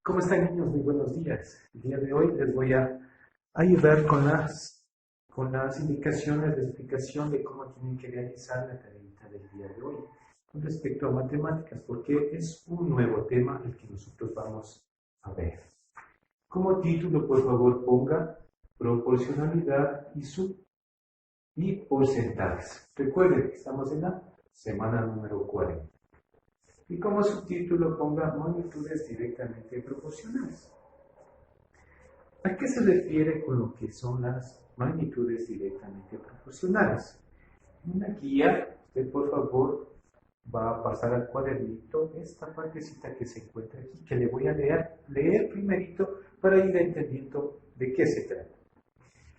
¿Cómo están, niños? Muy buenos días. El día de hoy les voy a ayudar con las indicaciones de explicación de cómo tienen que realizar la tareita del día de hoy con respecto a matemáticas, porque es un nuevo tema el que nosotros vamos a ver. Como título, por favor, ponga proporcionalidad y porcentajes. Recuerden que estamos en la semana número 40. Y como subtítulo ponga magnitudes directamente proporcionales. ¿A qué se refiere con lo que son las magnitudes directamente proporcionales? En una guía, usted por favor va a pasar al cuadernito esta partecita que se encuentra aquí, que le voy a leer primerito para ir entendiendo de qué se trata.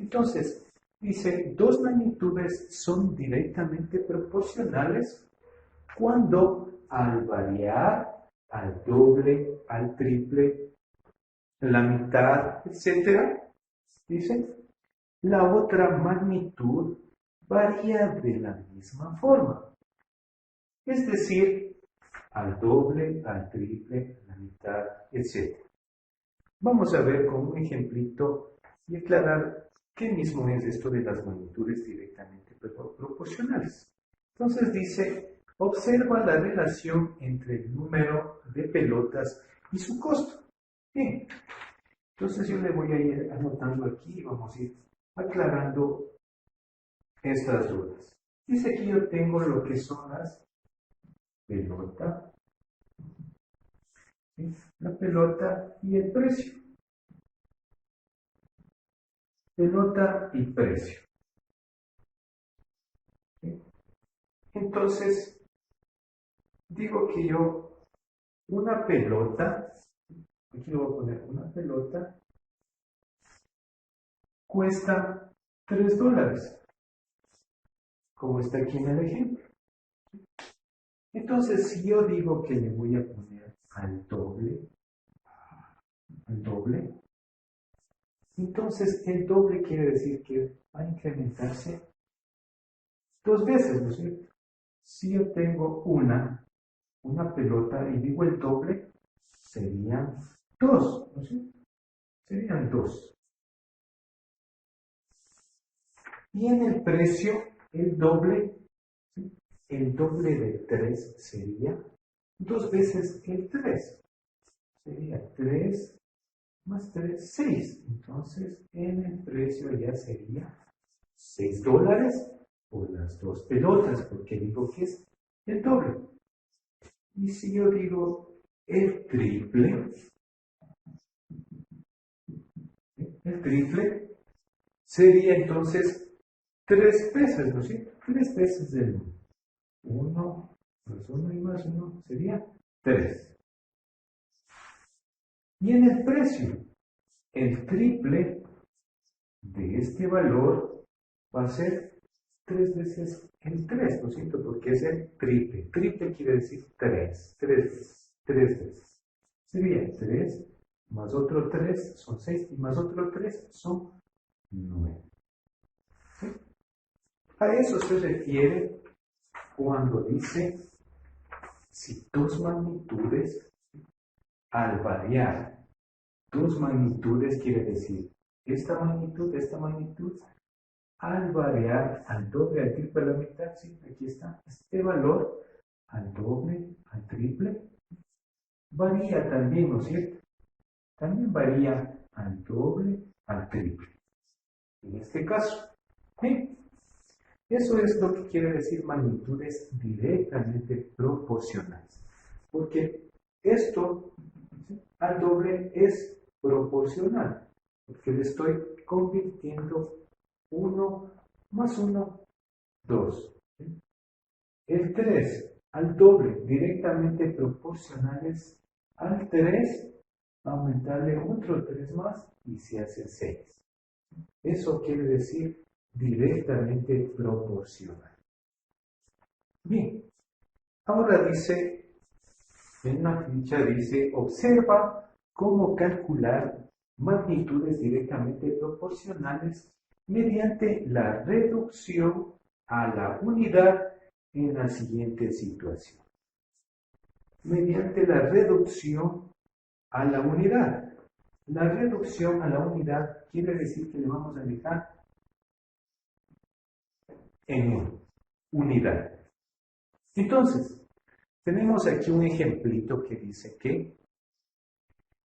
Entonces, dice, dos magnitudes son directamente proporcionales cuando al variar, al doble, al triple, la mitad, etc., dice, la otra magnitud varía de la misma forma. Es decir, al doble, al triple, la mitad, etc. Vamos a ver con un ejemplito y aclarar qué mismo es esto de las magnitudes directamente proporcionales. Entonces dice, observa la relación entre el número de pelotas y su costo. Bien, entonces yo le voy a ir anotando aquí y vamos a ir aclarando estas dudas. Dice que yo tengo lo que son las pelotas, ¿sí? La pelota y el precio. Pelota y precio. ¿Sí? Entonces, digo que yo, una pelota, aquí le voy a poner una pelota, cuesta $3, como está aquí en el ejemplo. Entonces, si yo digo que le voy a poner al doble, entonces el doble quiere decir que va a incrementarse dos veces, ¿no es cierto? Si yo tengo una pelota y digo el doble, serían dos, ¿no es cierto? Serían dos. Y en el precio, el doble de 3 sería 2 veces el 3. Sería 3 más 3, 6. Entonces, en el precio ya sería $6 por las dos pelotas, porque digo que es el doble. Y si yo digo el triple sería entonces 3 veces, ¿no es cierto? 3 veces del 1. 1 más 1 y más 1 sería 3. Y en el precio, el triple de este valor va a ser 3 veces el 3, ¿no es cierto? Porque es el triple. Triple quiere decir 3. 3 veces. 3 veces. Sería 3 más otro 3 son 6 y más otro 3 son 9. ¿Sí? A eso se refiere cuando dice si dos magnitudes al variar, dos magnitudes quiere decir esta magnitud, al variar al doble, al triple, a la mitad, sí, aquí está, este valor al doble, al triple, varía también, ¿no es cierto? También varía al doble, al triple. En este caso, ¿sí? Eso es lo que quiere decir magnitudes directamente proporcionales. Porque esto, ¿sí?, al doble es proporcional. Porque le estoy convirtiendo 1 más 1, 2. ¿Sí? El 3 al doble, directamente proporcionales al 3, aumentarle otro 3 más y se hace 6. Eso quiere decir directamente proporcional. Bien, ahora dice, en una ficha dice, observa cómo calcular magnitudes directamente proporcionales mediante la reducción a la unidad en la siguiente situación. Mediante la reducción a la unidad. La reducción a la unidad quiere decir que le vamos a dejar en unidad. Entonces, tenemos aquí un ejemplito que dice que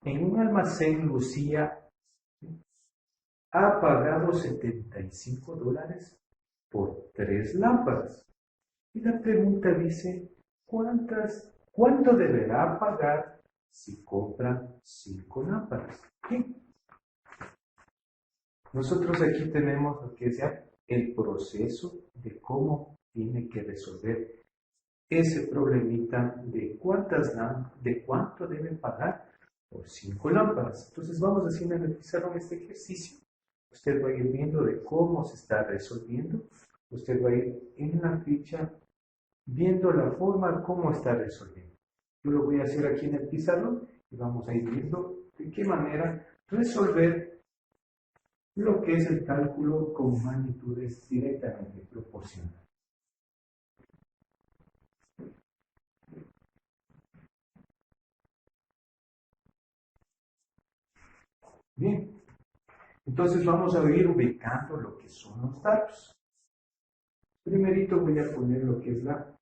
en un almacén Lucía ha pagado $75 por 3 lámparas. Y la pregunta dice, ¿cuánto deberá pagar si compra 5 lámparas? ¿Qué? Nosotros aquí tenemos lo que es ya el proceso de cómo tiene que resolver ese problemita de cuánto deben pagar por 5 lámparas. Entonces vamos haciendo en el pizarrón este ejercicio. Usted va a ir viendo de cómo se está resolviendo. Usted va a ir en la ficha viendo la forma cómo está resolviendo. Yo lo voy a hacer aquí en el pizarrón y vamos a ir viendo de qué manera resolver lo que es el cálculo con magnitudes directamente proporcionales. Bien, entonces vamos a ir ubicando lo que son los datos. Primerito voy a poner lo que es la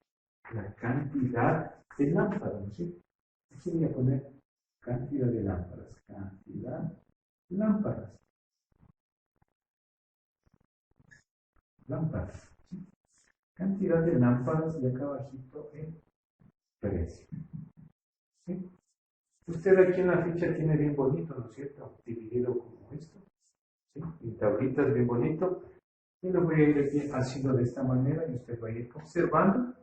cantidad de lámparas, ¿sí? Aquí voy a poner cantidad de lámparas, lámparas, ¿sí? Cantidad de lámparas y acá abajito el precio, ¿sí? Usted aquí en la ficha tiene bien bonito, ¿no es cierto? Dividido como esto, ¿sí? En tablitas bien bonito. Y lo voy a ir haciendo de esta manera y usted va a ir observando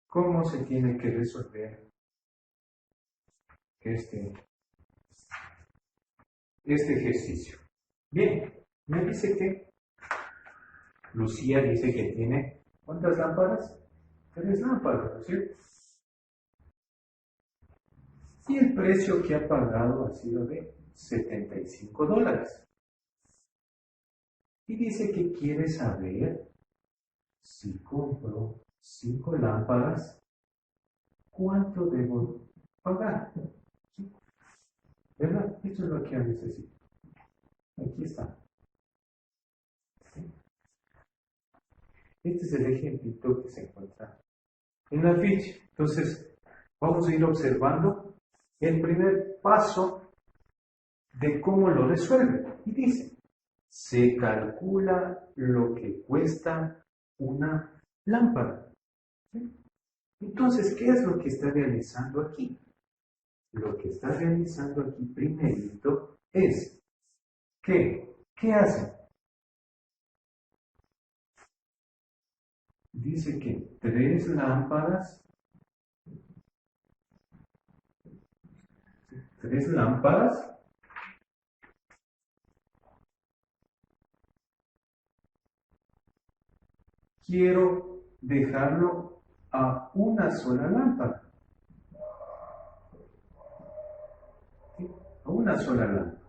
cómo se tiene que resolver este ejercicio. Bien, me dice que Lucía dice que tiene, ¿cuántas lámparas? 3 lámparas, ¿no es cierto? Y el precio que ha pagado ha sido de $75. Y dice que quiere saber si compro 5 lámparas, ¿cuánto debo pagar? ¿Sí? ¿Verdad? Esto es lo que yo necesito. Aquí está. ¿Sí? Este es el ejemplito que se encuentra en la ficha. Entonces, vamos a ir observando el primer paso de cómo lo resuelve. Y dice, se calcula lo que cuesta una lámpara. ¿Sí? Entonces, ¿qué es lo que está realizando aquí? Lo que está realizando aquí primerito es que, ¿qué hace? Dice que 3 lámparas, 3 lámparas quiero dejarlo a una sola lámpara. ¿Sí? A una sola lámpara.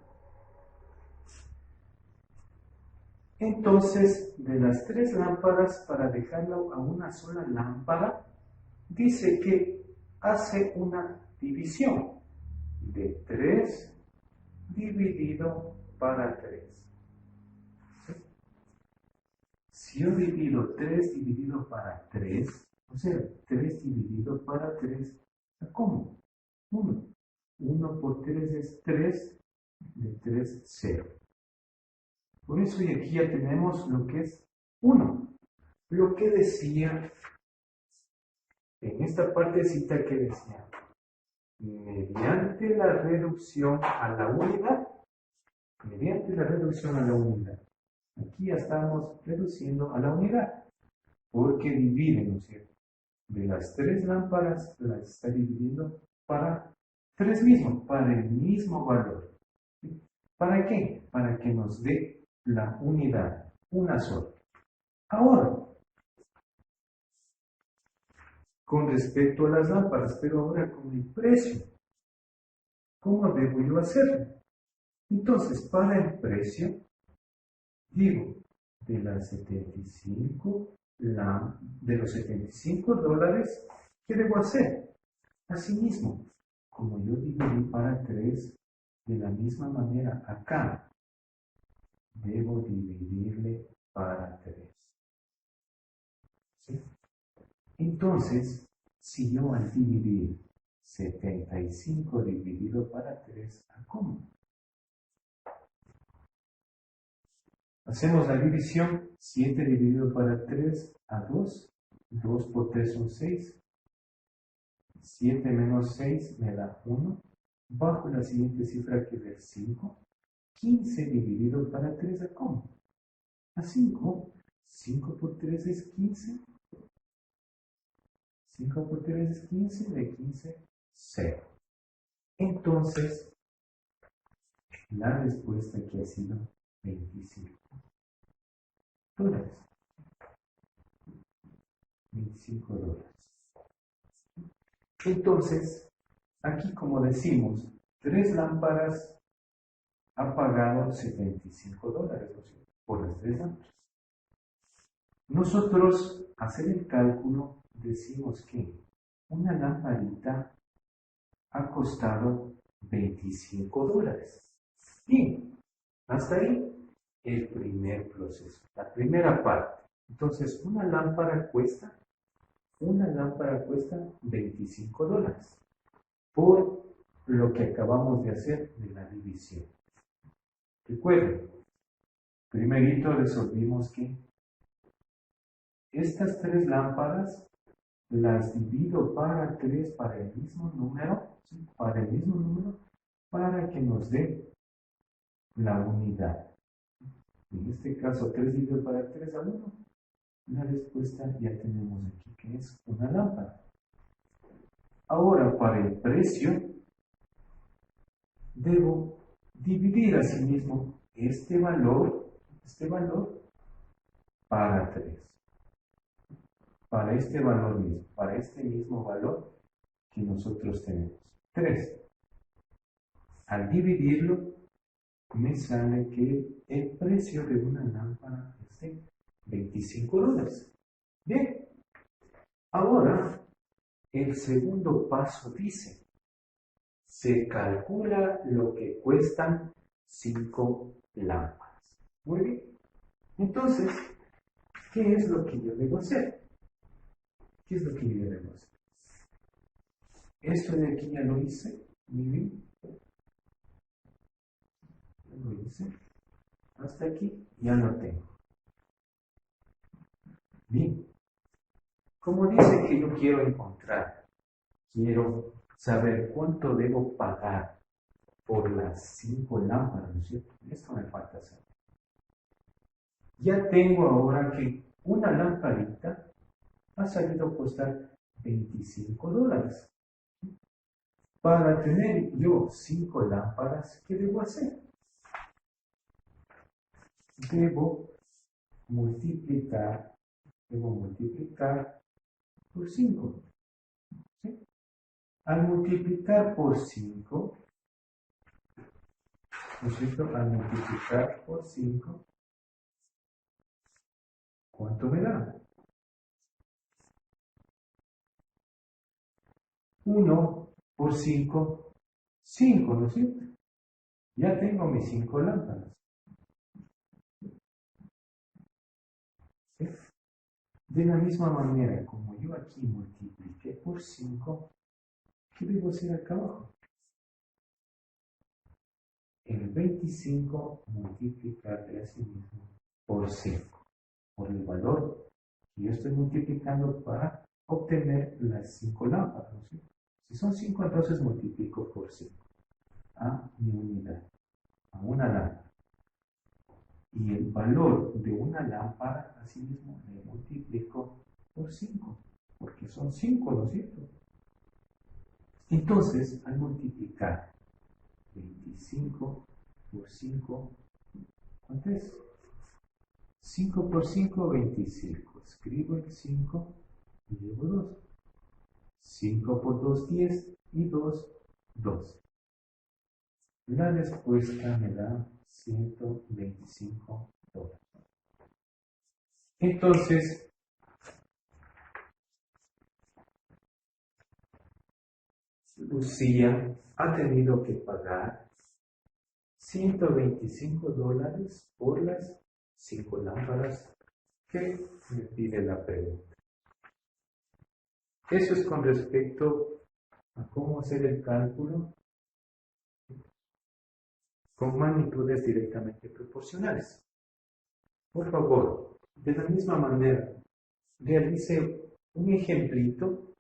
Entonces, de las 3 lámparas, para dejarlo a una sola lámpara, dice que hace una división de 3 dividido para 3. ¿Sí? Si yo divido 3 dividido para 3, o sea, 3 dividido para 3, ¿cómo? 1. 1 por 3 es 3, de 3, 0. Por eso y aquí ya tenemos lo que es 1. Lo que decía en esta partecita que decía, mediante la reducción a la unidad, aquí ya estamos reduciendo a la unidad, porque divide, ¿no es cierto? De las 3 lámparas, las está dividiendo para 3 mismos, para el mismo valor. ¿Sí? ¿Para qué? Para que nos dé la unidad, una sola. Ahora, con respecto a las lámparas, pero ahora con el precio, ¿cómo debo yo hacerlo? Entonces, para el precio, digo, de los $75, ¿qué debo hacer? Asimismo, como yo dividí para 3, de la misma manera acá, debo dividirle para 3. ¿Sí? Entonces, si yo al dividir 75 dividido para 3, ¿cómo? Hacemos la división, 7 dividido para 3 a 2, 2 por 3 son 6, 7 menos 6 me da 1, bajo la siguiente cifra que es 5, 15 dividido para 3 a ¿cómo? A 5, 5 por 3 es 15, 5 por 3 es 15, de 15, 0. Entonces, la respuesta que ha sido 25 dólares. 25 dólares. Entonces, aquí como decimos, 3 lámparas ha pagado 75 dólares, ¿no es cierto? Por las 3 lámparas. Nosotros, hacer el cálculo, decimos que una lamparita ha costado 25 dólares. Bien, hasta ahí el primer proceso, la primera parte. Entonces, una lámpara cuesta 25 dólares por lo que acabamos de hacer de la división. Recuerden, primerito resolvimos que estas 3 lámparas las divido para 3 para el mismo número, ¿sí? Para que nos dé la unidad. En este caso, 3 dividido para 3 a 1. La respuesta ya tenemos aquí, que es una lámpara. Ahora, para el precio, debo dividir asimismo este valor para 3. Para este valor mismo, para este mismo valor que nosotros tenemos. 3. Al dividirlo, me sale que el precio de una lámpara es de 25 dólares. Bien, ahora el segundo paso dice, se calcula lo que cuestan 5 lámparas. Muy bien, entonces, ¿qué es lo que yo debo hacer? ¿Qué es lo que yo debo hacer? Esto de aquí ya lo hice, muy bien. Ya lo hice. Hasta aquí ya lo tengo. Bien. Como dice que yo quiero saber cuánto debo pagar por las 5 lámparas, ¿no es cierto? Esto me falta saber. Ya tengo ahora que una lamparita ha salido a costar 25 dólares. Para tener yo 5 lámparas, ¿qué debo hacer? Debo multiplicar por 5. ¿Sí? Al multiplicar por 5, ¿no es cierto? Al multiplicar por 5, ¿cuánto me da? 1 por 5, 5, ¿no es cierto? Ya tengo mis 5 lámparas. ¿Sí? De la misma manera, como yo aquí multipliqué por 5, ¿qué debo hacer acá abajo? El 25 multiplicarle a sí mismo por 5, por el valor que yo estoy multiplicando para obtener las 5 lámparas, ¿no es cierto? Si son 5, entonces multiplico por 5 a mi unidad, a una lámpara. Y el valor de una lámpara, así mismo, le multiplico por 5, porque son 5, ¿no es cierto? Entonces, al multiplicar 25 por 5, ¿cuánto es? 5 por 5, 25. Escribo el 5 y llevo 2. 5 por 2, 10 y 2, 12. La respuesta me da 125 dólares. Entonces, Lucía ha tenido que pagar $125 por las 5 lámparas que me pide la pregunta. Eso es con respecto a cómo hacer el cálculo con magnitudes directamente proporcionales. Por favor, de la misma manera, realice un ejemplito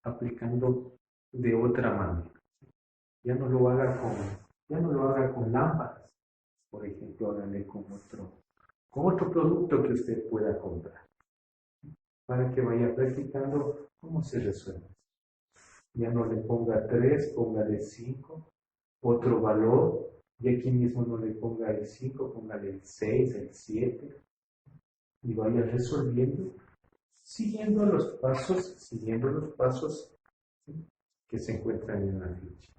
aplicando de otra manera. Ya no lo haga con lámparas, por ejemplo, hágale con otro producto que usted pueda comprar, para que vaya practicando cómo se resuelve. Ya no le ponga 3, póngale 5, otro valor, y aquí mismo no le ponga el 5, póngale el 6, el 7, y vaya resolviendo, siguiendo los pasos que se encuentran en la ficha.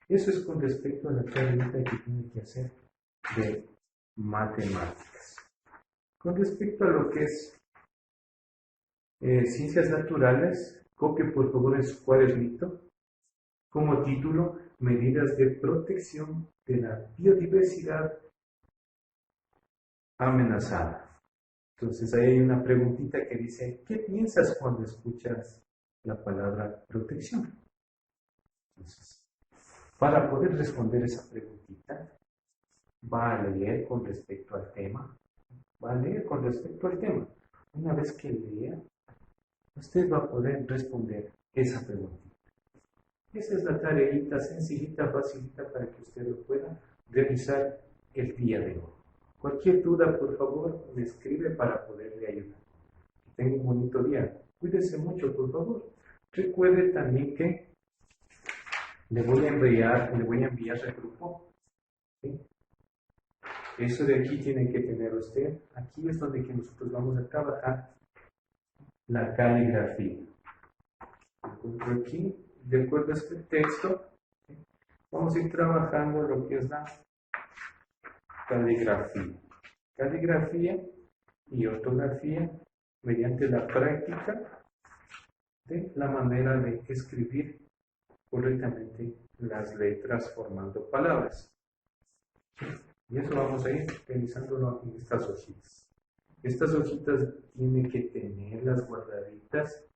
Eso es con respecto a la pregunta que tiene que hacer de matemáticas. Con respecto a lo que es ciencias naturales, copie por favor en su cuadernito como título Medidas de protección de la biodiversidad amenazada. Entonces ahí hay una preguntita que dice, ¿qué piensas cuando escuchas la palabra protección? Entonces, para poder responder esa preguntita, va a leer con respecto al tema. Una vez que lea, usted va a poder responder esa preguntita. Esa es la tareita sencillita, facilita para que usted lo pueda realizar el día de hoy. Cualquier duda, por favor, me escribe para poderle ayudar. Que tenga un bonito día. Cuídese mucho, por favor. Recuerde también que le voy a enviar el grupo. ¿Sí? Eso de aquí tiene que tener usted. Aquí es donde que nosotros vamos a trabajar la caligrafía. Encuentro aquí, de acuerdo a este texto, ¿sí? Vamos a ir trabajando lo que es la caligrafía. Caligrafía y ortografía mediante la práctica de la manera de escribir correctamente las letras formando palabras. Y eso vamos a ir realizándolo en estas hojitas. Estas hojitas tienen que tenerlas guardaditas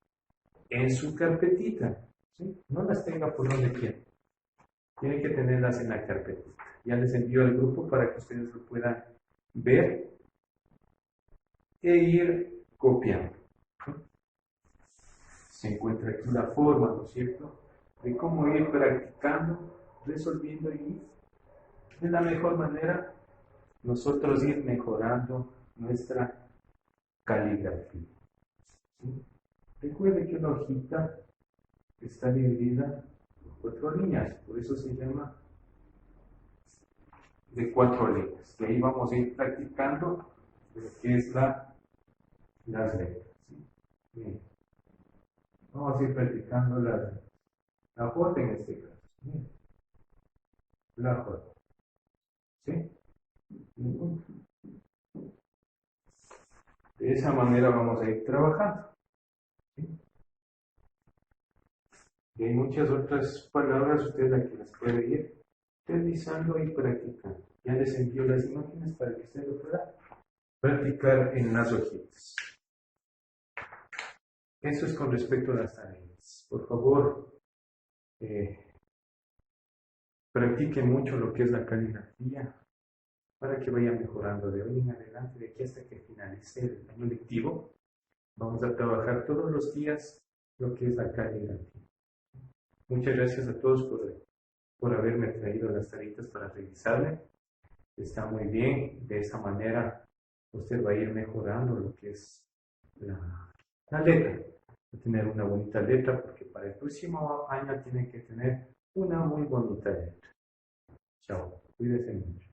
en su carpetita. ¿Sí? No las tenga por donde quiera. Tienen que tenerlas en la carpetita. Ya les envío al grupo para que ustedes lo puedan ver e ir copiando. ¿Sí? Se encuentra aquí la forma, ¿no es cierto?, de cómo ir practicando, resolviendo y de la mejor manera nosotros ir mejorando nuestra caligrafía. ¿Sí? Recuerde que una hojita está dividida por 4 líneas, por eso se llama de 4 líneas. De ahí vamos a ir practicando lo que es las letras. ¿Sí? Bien. Vamos a ir practicando la J en este caso. Bien. La J. ¿Sí? De esa manera vamos a ir trabajando. ¿Sí? Y hay muchas otras palabras, usted las que las puede ir realizando y practicando. Ya les envío las imágenes para que usted lo pueda practicar en las hojitas. Eso es con respecto a las tareas. Por favor, practique mucho lo que es la caligrafía para que vaya mejorando de hoy en adelante, de aquí hasta que finalice el año lectivo. Vamos a trabajar todos los días lo que es la caligrafía. Muchas gracias a todos por haberme traído las tareitas para revisarle. Está muy bien, de esa manera usted va a ir mejorando lo que es la letra. Va a tener una bonita letra porque para el próximo año tiene que tener una muy bonita letra. Chao, cuídense mucho.